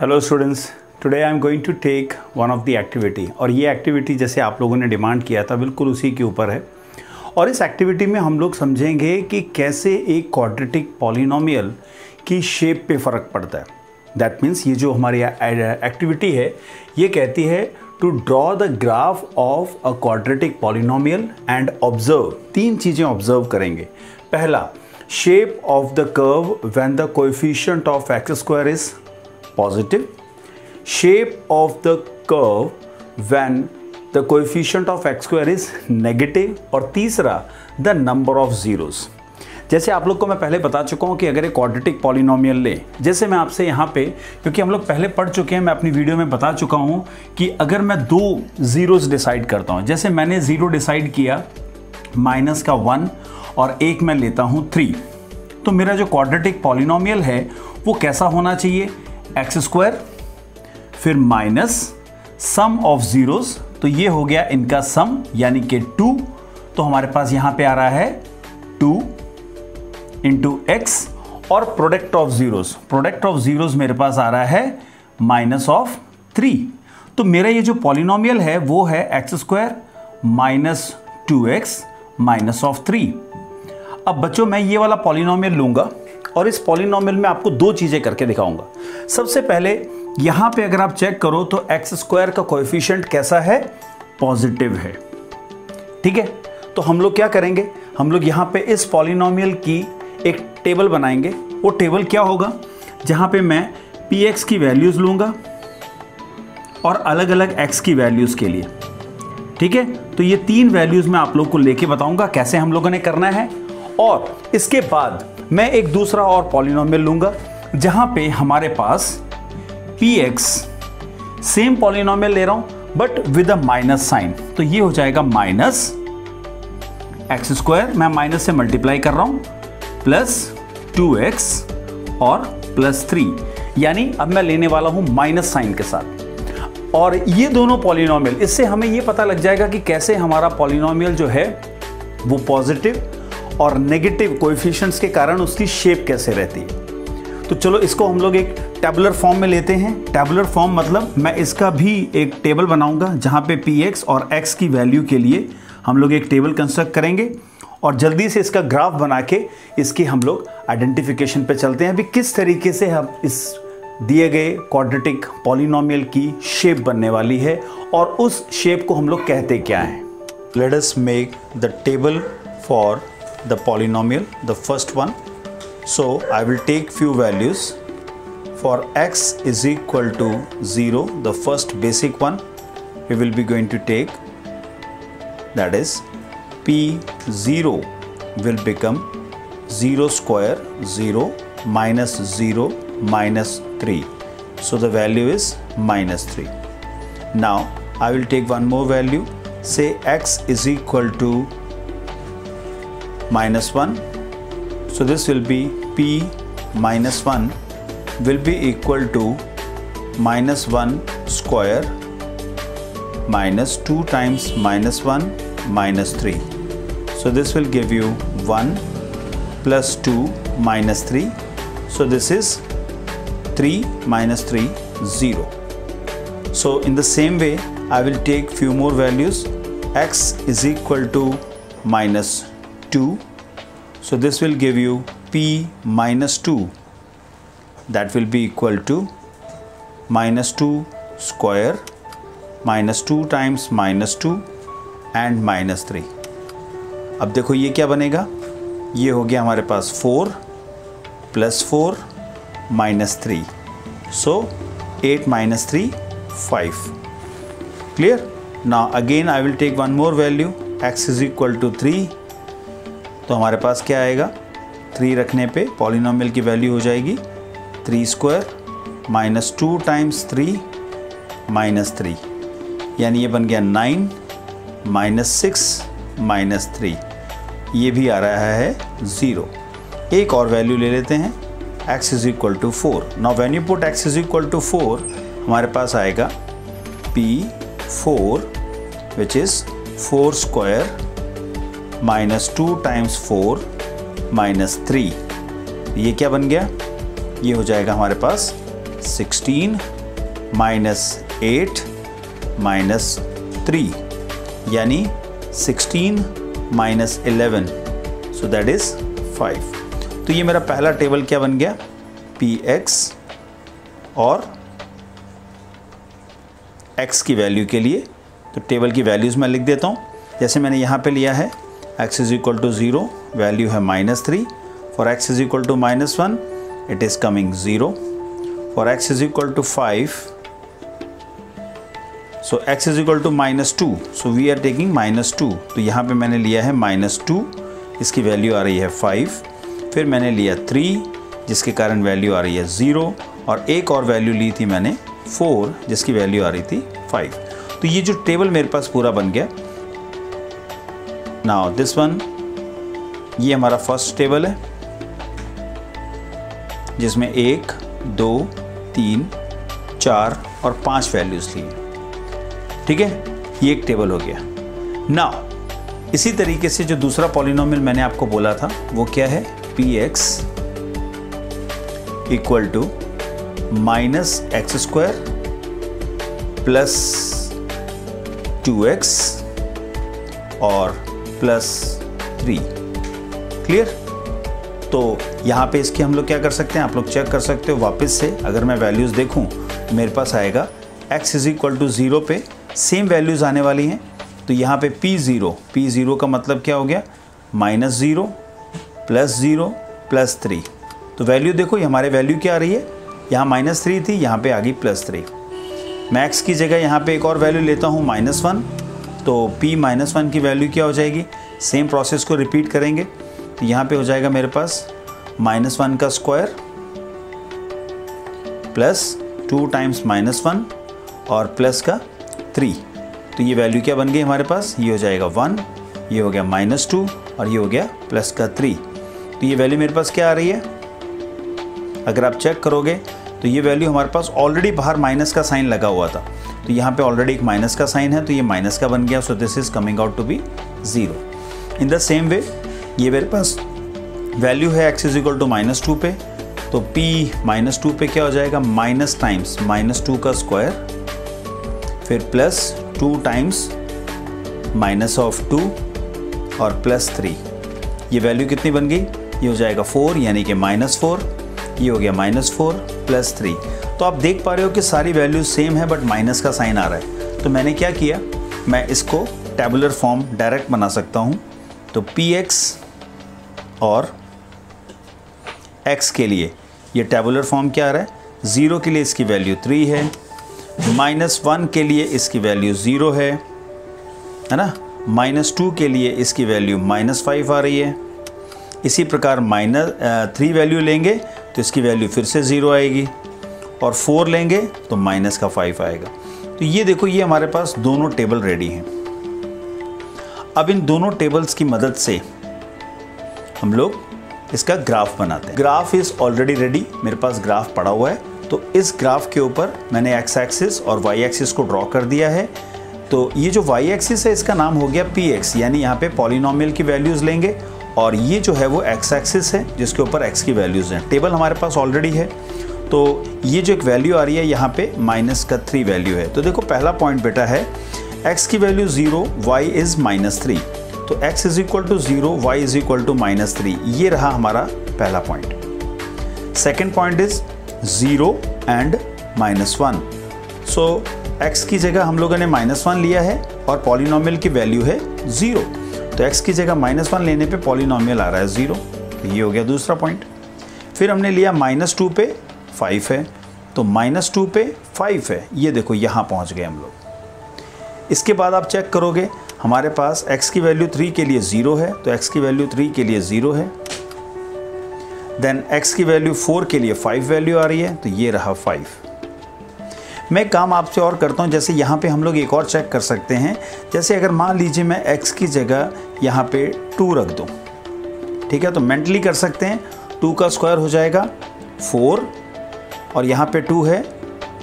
Hello students, today I am going to take one of the activity. और ये activity जैसे आप लोगों ने डिमांड किया था बिल्कुल उसी के ऊपर है। और इस एक्टिविटी में हम लोग समझेंगे कि कैसे एक क्वाड्रेटिक पॉलिनोमियल की शेप पे फ़र्क पड़ता है। दैट मीन्स ये जो हमारी एक्टिविटी है ये कहती है to draw the graph of a quadratic polynomial and observe. तीन चीज़ें ऑब्जर्व करेंगे। पहला, shape of the curve when the coefficient of x square is positive, shape of the curve when the coefficient of x square is negative, और तीसरा the number of zeros। जैसे आप लोग को मैं पहले बता चुका हूँ कि अगर एक क्वाड्रेटिक पॉलिनोमियल ले, जैसे मैं आपसे यहाँ पे, क्योंकि हम लोग पहले पढ़ चुके हैं, मैं अपनी वीडियो में बता चुका हूँ कि अगर मैं दो ज़ीरोज़ डिसाइड करता हूँ, जैसे मैंने ज़ीरो डिसाइड किया माइनस का 1 और एक मैं लेता हूँ 3, तो मेरा जो क्वाड्रेटिक पॉलिनोमियल है वो कैसा होना चाहिए? एक्स स्क्वायर फिर माइनस सम ऑफ ज़ीरोज़, तो ये हो गया इनका सम यानी कि 2। तो हमारे पास यहाँ पे आ रहा है 2 इंटू एक्स, और प्रोडक्ट ऑफ ज़ीरोज़ मेरे पास आ रहा है माइनस ऑफ 3। तो मेरा ये जो पॉलिनोमियल है वो है x square minus 2x minus of 3। अब बच्चों मैं ये वाला पॉलिनोमियल लूँगा और इस पॉलिनोमियल में आपको दो चीज़ें करके दिखाऊंगा। सबसे पहले यहाँ पे अगर आप चेक करो तो एक्स स्क्वायर का कोएफिशिएंट कैसा है? पॉजिटिव है। ठीक है, तो हम लोग क्या करेंगे? हम लोग यहाँ पे इस पॉलिनोमियल की एक टेबल बनाएंगे। वो टेबल क्या होगा? जहाँ पे मैं पी एक्स की वैल्यूज़ लूँगा और अलग अलग एक्स की वैल्यूज़ के लिए। ठीक है, तो ये तीन वैल्यूज़ मैं आप लोग को लेके बताऊँगा कैसे हम लोगों ने करना है। और इसके बाद मैं एक दूसरा और पॉलिनोमियल लूँगा जहाँ पे हमारे पास px, सेम पॉलिनोमियल ले रहा हूँ but with a minus sign, तो ये हो जाएगा माइनस एक्स स्क्वायर, मैं माइनस से मल्टीप्लाई कर रहा हूँ, प्लस 2x और प्लस 3, यानी अब मैं लेने वाला हूँ माइनस साइन के साथ। और ये दोनों पॉलिनोमियल, इससे हमें ये पता लग जाएगा कि कैसे हमारा पॉलिनोमियल जो है वो पॉजिटिव और नेगेटिव कोएफिशिएंट्स के कारण उसकी शेप कैसे रहती है। तो चलो इसको हम लोग एक टेबुलर फॉर्म में लेते हैं। टेबुलर फॉर्म मतलब मैं इसका भी एक टेबल बनाऊंगा जहां पे px और x की वैल्यू के लिए हम लोग एक टेबल कंस्ट्रक्ट करेंगे और जल्दी से इसका ग्राफ बना के इसकी हम लोग आइडेंटिफिकेशन पे चलते हैं। अभी किस तरीके से हम इस दिए गए क्वाड्रेटिक पॉलिनोमियल की शेप बनने वाली है और उस शेप को हम लोग कहते क्या हैं। Let us make the table for the polynomial, the first one. So I will take few values. For x is equal to 0, the first basic one we will be going to take, that is p0 will become 0 square 0 minus 0 minus 3, so the value is minus 3. Now I will take one more value, say x is equal to minus 1, so this will be p minus 1 will be equal to minus 1 square minus 2 times minus 1 minus 3, so this will give you 1 plus 2 minus 3, so this is 3 minus 3 0. So in the same way I will take few more values. X is equal to minus 2, so this will give you p minus 2, that will be equal to minus 2 square minus 2 times minus 2 and minus 3. अब देखो ये क्या बनेगा? ये हो गया हमारे पास 4 plus 4 minus 3, so 8 minus 3 5. Clear? Now again I will take one more value, x is equal to 3, तो हमारे पास क्या आएगा? 3 रखने पे पॉलिनोमियल की वैल्यू हो जाएगी 3 स्क्वायर माइनस 2 टाइम्स 3 माइनस 3, यानी ये बन गया 9 माइनस 6 माइनस 3, ये भी आ रहा है 0। एक और वैल्यू ले लेते हैं, x is equal to 4। Now when you put x is equal to 4 हमारे पास आएगा p4 which is 4 square minus 2 times 4 minus 3, ये क्या बन गया? ये हो जाएगा हमारे पास 16 माइनस 8 माइनस 3 यानी 16 माइनस 11, सो दैट इज 5। तो ये मेरा पहला टेबल क्या बन गया, Px और x की वैल्यू के लिए। तो टेबल की वैल्यूज़ मैं लिख देता हूँ, जैसे मैंने यहाँ पे लिया है x is equal to 0, value है -3, for x is equal to -1 it is coming 0, for x is equal to 5, so x is equal to -2, so we are taking -2। तो यहाँ पे मैंने लिया है -2, इसकी वैल्यू आ रही है 5, फिर मैंने लिया 3 जिसके कारण वैल्यू आ रही है 0, और एक और वैल्यू ली थी मैंने 4 जिसकी वैल्यू आ रही थी 5। तो ये जो टेबल मेरे पास पूरा बन गया। नाउ दिस वन, ये हमारा फर्स्ट टेबल है जिसमें 1 2 3 4 और 5 वैल्यूज़ ली, ठीक है, ये एक टेबल हो गया। नाउ इसी तरीके से जो दूसरा पॉलिनोमियल मैंने आपको बोला था वो क्या है, Px equal to -x² plus 2x और प्लस 3। क्लियर? तो यहाँ पे इसके हम लोग क्या कर सकते हैं, आप लोग चेक कर सकते हो वापस से। अगर मैं वैल्यूज़ देखूँ तो मेरे पास आएगा x इज इक्वल टू 0 पे सेम वैल्यूज़ आने वाली हैं। तो यहाँ पे P0 का मतलब क्या हो गया, -0 प्लस 0 प्लस 3। तो वैल्यू देखो, ये हमारे वैल्यू क्या आ रही है, यहाँ -3 थी, यहाँ पे आ गई +3। मैं x की जगह यहाँ पे एक और वैल्यू लेता हूँ -1, तो P-1 की वैल्यू क्या हो जाएगी, सेम प्रोसेस को रिपीट करेंगे। तो यहाँ पे हो जाएगा मेरे पास -1 का स्क्वायर प्लस 2 टाइम्स -1 और प्लस का 3। तो ये वैल्यू क्या बन गई हमारे पास, ये हो जाएगा 1, ये हो गया -2 और ये हो गया प्लस का 3। तो ये वैल्यू मेरे पास क्या आ रही है, अगर आप चेक करोगे तो ये वैल्यू हमारे पास ऑलरेडी बाहर माइनस का साइन लगा हुआ था, तो यहाँ पे ऑलरेडी एक माइनस का साइन है, तो ये माइनस का बन गया। So this is coming out to be 0। In the same way ये मेरे पास वैल्यू है x इज इक्वल टू -2 पे, तो p -2 पे क्या हो जाएगा, माइनस टाइम्स -2 का स्क्वायर फिर प्लस 2 टाइम्स -2 और प्लस 3। ये वैल्यू कितनी बन गई, ये हो जाएगा 4 यानी कि -4, ये हो गया -4 प्लस 3। तो आप देख पा रहे हो कि सारी वैल्यूज सेम है बट माइनस का साइन आ रहा है। तो मैंने क्या किया, मैं इसको टेबुलर फॉर्म डायरेक्ट बना सकता हूँ। तो Px और x के लिए ये टेबुलर फॉर्म क्या आ रहा है, 0 के लिए इसकी वैल्यू 3 है, -1 के लिए इसकी वैल्यू 0 है ना, -2 के लिए इसकी वैल्यू -5 आ रही है। इसी प्रकार -3 वैल्यू लेंगे तो इसकी वैल्यू फिर से 0 आएगी, और 4 लेंगे तो -5 आएगा। तो ये देखो, ये हमारे पास दोनों टेबल रेडी हैं। अब इन दोनों टेबल्स की मदद से हम लोग इसका ग्राफ बनाते हैं। ग्राफ इज़ ऑलरेडी रेडी, मेरे पास ग्राफ पड़ा हुआ है। तो इस ग्राफ के ऊपर मैंने एक्स एक्सिस और वाई एक्सिस को ड्रॉ कर दिया है। तो ये जो वाई एक्सिस है इसका नाम हो गया Px, यानी यहाँ पे पॉलिनोमियल की वैल्यूज़ लेंगे, और ये जो है वो एक्स एक्सिस है जिसके ऊपर x की वैल्यूज़ हैं। टेबल हमारे पास ऑलरेडी है। तो ये जो एक वैल्यू आ रही है यहाँ पे -3 वैल्यू है। तो देखो, पहला पॉइंट बेटा है x की वैल्यू 0, y इज़ -3, तो x is equal to 0, y is equal to -3। ये रहा हमारा पहला point. Second point is 0 and -1। So x की जगह हम लोगों ने -1 लिया है और पॉलिनोमियल की वैल्यू है 0, तो x की जगह -1 लेने पे पॉलिनोमियल आ रहा है 0। तो ये हो गया दूसरा पॉइंट। फिर हमने लिया -2 पे 5 है, तो -2 पे 5 है, ये देखो यहाँ पहुँच गए हम लोग। इसके बाद आप चेक करोगे, हमारे पास x की वैल्यू 3 के लिए 0 है, तो x की वैल्यू 3 के लिए 0 है। देन x की वैल्यू 4 के लिए 5 वैल्यू आ रही है, तो ये रहा 5। मैं काम आपसे और करता हूँ, जैसे यहाँ पे हम लोग एक और चेक कर सकते हैं। जैसे अगर मान लीजिए मैं x की जगह यहाँ पे 2 रख दूँ, ठीक है, तो मेंटली कर सकते हैं। 2 का स्क्वायर हो जाएगा 4 और यहाँ पे 2 है,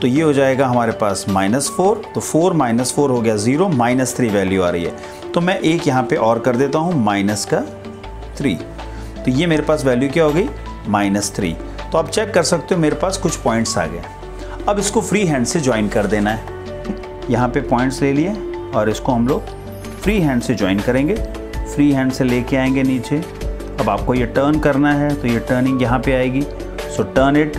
तो ये हो जाएगा हमारे पास -4, तो 4 - 4 हो गया 0, -3 वैल्यू आ रही है। तो मैं एक यहाँ पे और कर देता हूँ -3, तो ये मेरे पास वैल्यू क्या हो गई, -3। तो आप चेक कर सकते हो मेरे पास कुछ पॉइंट्स आ गए। अब इसको फ्री हैंड से ज्वाइन कर देना है। यहाँ पे पॉइंट्स ले लिए और इसको हम लोग फ्री हैंड से ज्वाइन करेंगे। फ्री हैंड से लेके आएंगे नीचे। अब आपको ये टर्न करना है तो ये टर्निंग यहाँ पे आएगी। सो टर्न इट।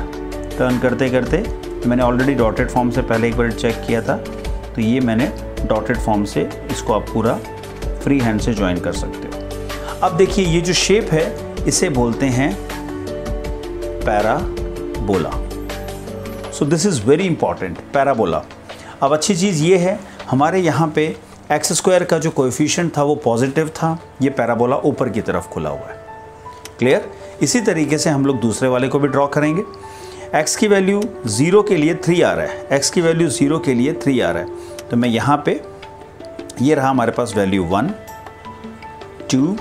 टर्न करते करते मैंने ऑलरेडी डॉटेड फॉर्म से पहले एक बार चेक किया था, तो ये मैंने डॉटेड फॉर्म से इसको आप पूरा फ्री हैंड से ज्वाइन कर सकते हो। अब देखिए ये जो शेप है इसे बोलते हैं parabola. So this is very important, parabola. अब अच्छी चीज़ ये है, हमारे यहाँ पे एक्स स्क्वायर का जो कोएफिशिएंट था वो पॉजिटिव था, ये पैराबोला ऊपर की तरफ खुला हुआ है। क्लियर? इसी तरीके से हम लोग दूसरे वाले को भी ड्रॉ करेंगे। x की वैल्यू 0 के लिए 3 आ रहा है, x की वैल्यू 0 के लिए 3 आ रहा है, तो मैं यहाँ पे ये रहा हमारे पास वैल्यू 1, 2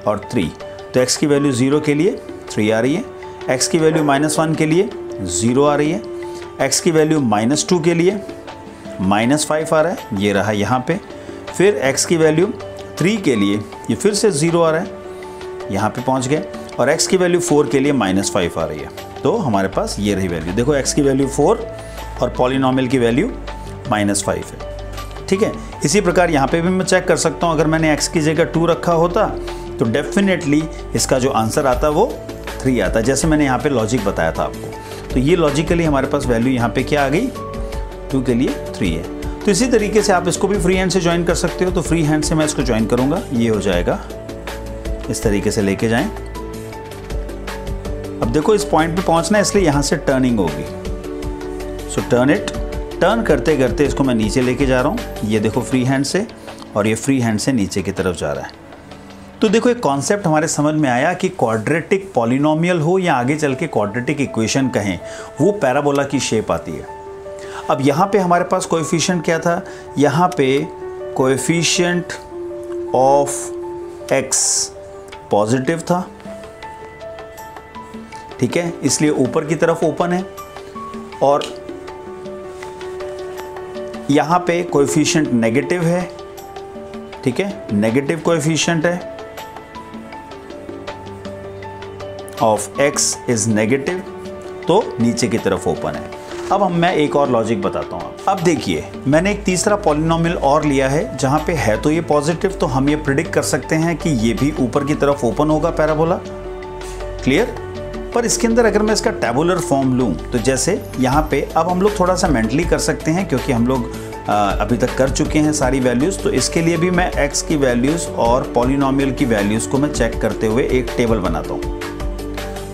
और 3। तो x की वैल्यू 0 के लिए 3 आ रही है, x की वैल्यू -1 के लिए 0 आ रही है, x की वैल्यू -2 के लिए -5 आ रहा है, ये रहा यहाँ पे। फिर x की वैल्यू 3 के लिए ये फिर से 0 आ रहा है, यहाँ पे पहुँच गए। और x की वैल्यू 4 के लिए -5 आ रही है, तो हमारे पास ये रही वैल्यू। देखो x की वैल्यू 4 और पॉलिनोमियल की वैल्यू -5 है। ठीक है, इसी प्रकार यहाँ पे भी मैं चेक कर सकता हूँ, अगर मैंने x की जगह 2 रखा होता तो डेफिनेटली इसका जो आंसर आता वो 3 आता, जैसे मैंने यहाँ पे लॉजिक बताया था आपको। तो ये लॉजिकली हमारे पास वैल्यू यहाँ पे क्या आ गई, 2 के लिए 3 है। तो इसी तरीके से आप इसको भी फ्री हैंड से ज्वाइन कर सकते हो। तो फ्री हैंड से मैं इसको ज्वाइन करूँगा, ये हो जाएगा, इस तरीके से लेके जाएं। अब देखो इस पॉइंट पे पहुंचना है, इसलिए यहाँ से टर्निंग होगी। सो टर्न इट। टर्न करते करते इसको मैं नीचे लेके जा रहा हूँ, ये देखो फ्री हैंड से, और ये फ्री हैंड से नीचे की तरफ जा रहा है। तो देखो एक कॉन्सेप्ट हमारे समझ में आया कि क्वाड्रेटिक पॉलिनोमियल हो या आगे चल के क्वाड्रेटिक इक्वेशन कहें, वो पैराबोला की शेप आती है। अब यहाँ पे हमारे पास कोएफिशिएंट क्या था, यहाँ पे कोएफिशिएंट ऑफ x पॉजिटिव था, ठीक है, इसलिए ऊपर की तरफ ओपन है। और यहाँ पे कोएफिशिएंट नेगेटिव है, ठीक है, नेगेटिव कोएफिशिएंट है ऑफ x इज नेगेटिव, तो नीचे की तरफ ओपन है। अब मैं एक और लॉजिक बताता हूँ। अब देखिए मैंने एक तीसरा पॉलिनोमियल और लिया है, जहाँ पे है तो ये पॉजिटिव, तो हम ये प्रिडिक्ट कर सकते हैं कि ये भी ऊपर की तरफ ओपन होगा पैराबोला। क्लियर? पर इसके अंदर अगर मैं इसका टेबुलर फॉर्म लूँ तो जैसे यहाँ पे, अब हम लोग थोड़ा सा मेंटली कर सकते हैं क्योंकि हम लोग अभी तक कर चुके हैं सारी वैल्यूज़। तो इसके लिए भी मैं x की वैल्यूज़ और पॉलिनोमियल की वैल्यूज़ को मैं चेक करते हुए एक टेबल बनाता हूँ।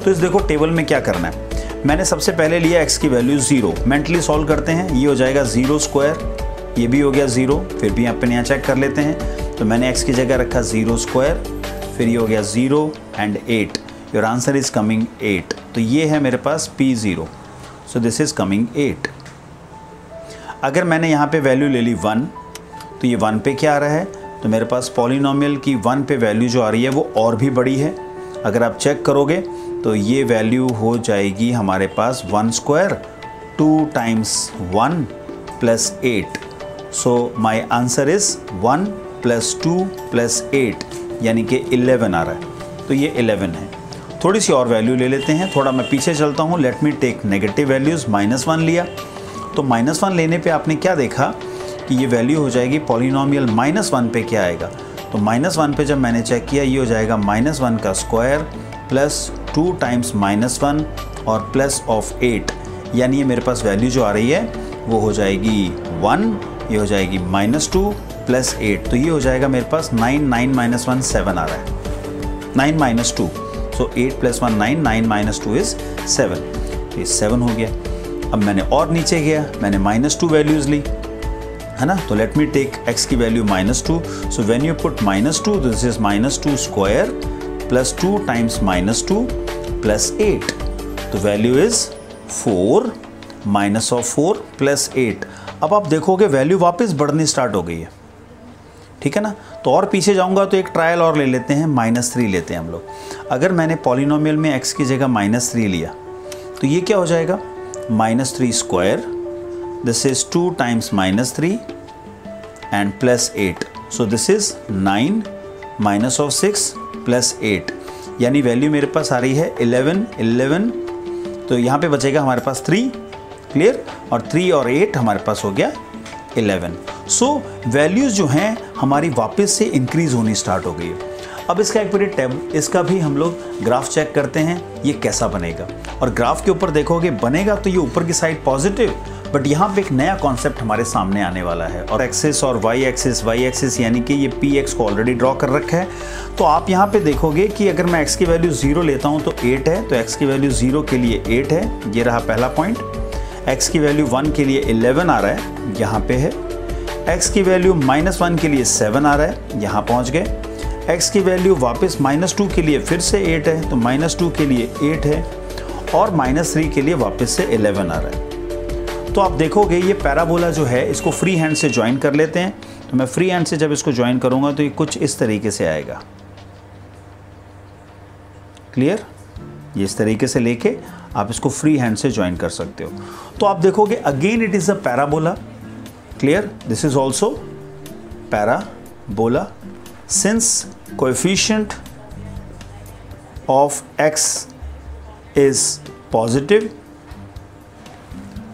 तो इस देखो टेबल में क्या करना है, मैंने सबसे पहले लिया x की वैल्यू 0, मेंटली सॉल्व करते हैं, ये हो जाएगा 0 स्क्वायर, ये भी हो गया 0, फिर भी अपन यहाँ चेक कर लेते हैं। तो मैंने x की जगह रखा 0 स्क्वायर, फिर ये हो गया 0 and 8, your answer is coming 8। तो ये है मेरे पास P0, so this is coming 8। अगर मैंने यहाँ पे वैल्यू ले ली 1, तो ये 1 पे क्या आ रहा है, तो मेरे पास पॉलिनोमियल की 1 पे वैल्यू जो आ रही है वो और भी बड़ी है। अगर आप चेक करोगे तो ये वैल्यू हो जाएगी हमारे पास 1 square 2 times 1 plus 8। So my answer is 1 plus 2 plus 8, यानी कि 11 आ रहा है। तो ये 11 है। थोड़ी सी और वैल्यू ले लेते हैं, थोड़ा मैं पीछे चलता हूँ। Let me take negative values. -1 लिया, तो -1 लेने पे आपने क्या देखा कि ये वैल्यू हो जाएगी पॉलिनोमियल -1 पे क्या आएगा, तो -1 पे जब मैंने चेक किया ये हो जाएगा -1 का स्क्वायर प्लस 2 टाइम्स -1 और प्लस ऑफ 8, यानी ये मेरे पास वैल्यू जो आ रही है वो हो जाएगी 1, ये हो जाएगी -2 प्लस 8, तो ये हो जाएगा मेरे पास 9, 9 - 1 7 आ रहा है, 9 - 2, सो 8 + 1 9, 9 - 2 इज़ 7, तो ये 7 हो गया। अब मैंने और नीचे गया, मैंने -2 वैल्यूज़ ली, है ना, तो लेट मी टेक x की value -2, so when you put -2 this is -2 square plus 2 times -2 plus 8, तो वैल्यू इज 4 -4 प्लस 8। अब आप देखोगे वैल्यू वापस बढ़नी स्टार्ट हो गई है, ठीक है ना। तो और पीछे जाऊंगा तो एक ट्रायल और ले लेते हैं, -3 लेते हैं हम लोग। अगर मैंने पॉलिनोमियल में x की जगह -3 लिया तो ये क्या हो जाएगा, -3 square, this is 2 times -3 and plus 8, so this is 9 minus of 6 plus 8, यानी वैल्यू मेरे पास आ रही है 11, तो यहाँ पे बचेगा हमारे पास 3 क्लियर, और 3 और 8 हमारे पास हो गया 11। सो वैल्यूज़ जो हैं हमारी वापस से इंक्रीज होनी स्टार्ट हो गई है। अब इसका एक मिनट टैब, इसका भी हम लोग ग्राफ चेक करते हैं ये कैसा बनेगा। और ग्राफ के ऊपर देखोगे बनेगा तो ये ऊपर की साइड पॉजिटिव, बट यहाँ पे एक नया कॉन्सेप्ट हमारे सामने आने वाला है। और एक्सिस और वाई एक्सिस यानी कि ये पी एक्स को ऑलरेडी ड्रॉ कर रखा है। तो आप यहाँ पे देखोगे कि अगर मैं x की वैल्यू 0 लेता हूँ तो 8 है, तो x की वैल्यू 0 के लिए 8 है, ये रहा पहला पॉइंट। x की वैल्यू 1 के लिए 11 आ रहा है, यहाँ पे है। x की वैल्यू -1 के लिए 7 आ रहा है, यहाँ पहुँच गए। x की वैल्यू वापस -2 के लिए फिर से 8 है, तो -2 के लिए 8 है, और -3 के लिए वापस से 11 आ रहा है। तो आप देखोगे ये पैराबोला जो है इसको फ्री हैंड से ज्वाइन कर लेते हैं। तो मैं फ्री हैंड से जब इसको ज्वाइन करूंगा तो ये कुछ इस तरीके से आएगा। क्लियर, ये इस तरीके से लेके आप इसको फ्री हैंड से ज्वाइन कर सकते हो। तो आप देखोगे again it is a parabola. Clear, this is also parabola since coefficient of x is positive.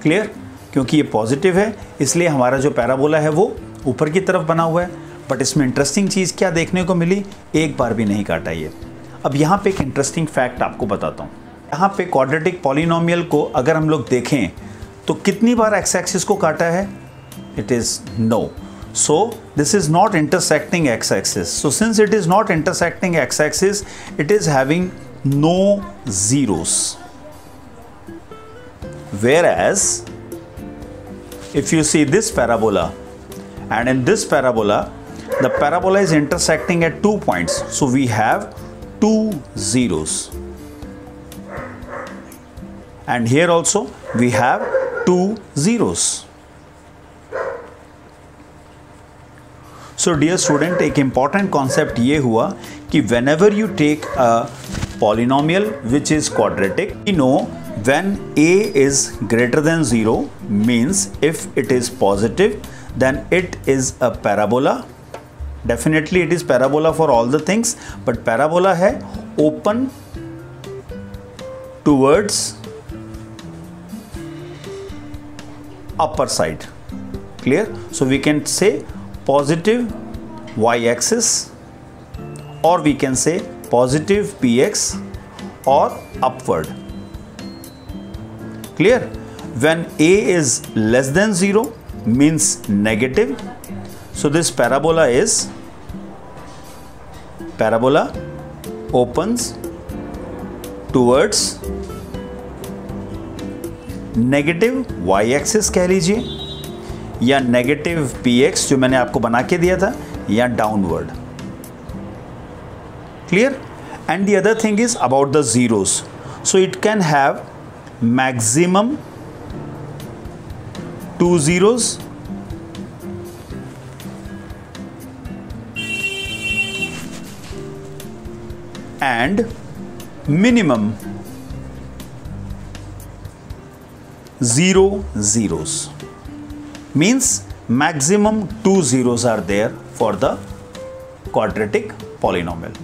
Clear, क्योंकि ये पॉजिटिव है इसलिए हमारा जो पैराबोला है वो ऊपर की तरफ बना हुआ है। बट इसमें इंटरेस्टिंग चीज़ क्या देखने को मिली, एक बार भी नहीं काटा ये। अब यहाँ पे एक इंटरेस्टिंग फैक्ट आपको बताता हूँ। यहाँ पे क्वाड्रेटिक पॉलिनोमियल को अगर हम लोग देखें तो कितनी बार एक्स एक्सिस को काटा है, it is no. So this is not intersecting x-axis. So since it is not intersecting x-axis, it is having no zeros. Whereas if you see this parabola, and in this parabola, the parabola is intersecting at 2 points. So we have 2 zeros. And here also we have 2 zeros. So dear student, एक important concept ये हुआ कि whenever you take a polynomial which is quadratic, you know when a is greater than 0 means if it is positive then it is a parabola. Definitely it is parabola for all the things, but parabola है open towards upper side. Clear? So we can say positive y-axis, or we can say positive px, or upward. Clear? When a is less than 0 means negative. So this parabola opens towards negative y-axis कह लीजिए, या negative px जो मैंने आपको बना के दिया था, या downward. Clear? And the other thing is about the zeros. So it can have maximum 2 zeros and minimum 0 zeros. Means maximum 2 zeros are there for the quadratic polynomial.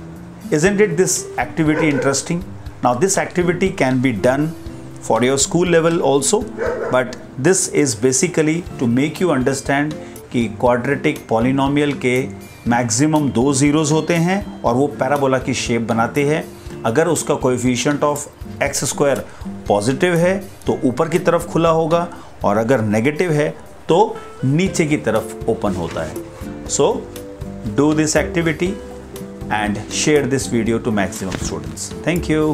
Isn't it this activity interesting? Now this activity can be done for your school level also, but this is basically to make you understand कि quadratic polynomial के maximum 2 zeros होते हैं और वो parabola की shape बनाते हैं। अगर उसका coefficient of x square positive है तो ऊपर की तरफ खुला होगा, और अगर नेगेटिव है तो नीचे की तरफ ओपन होता है। So do this activity and share this video to maximum students. Thank you.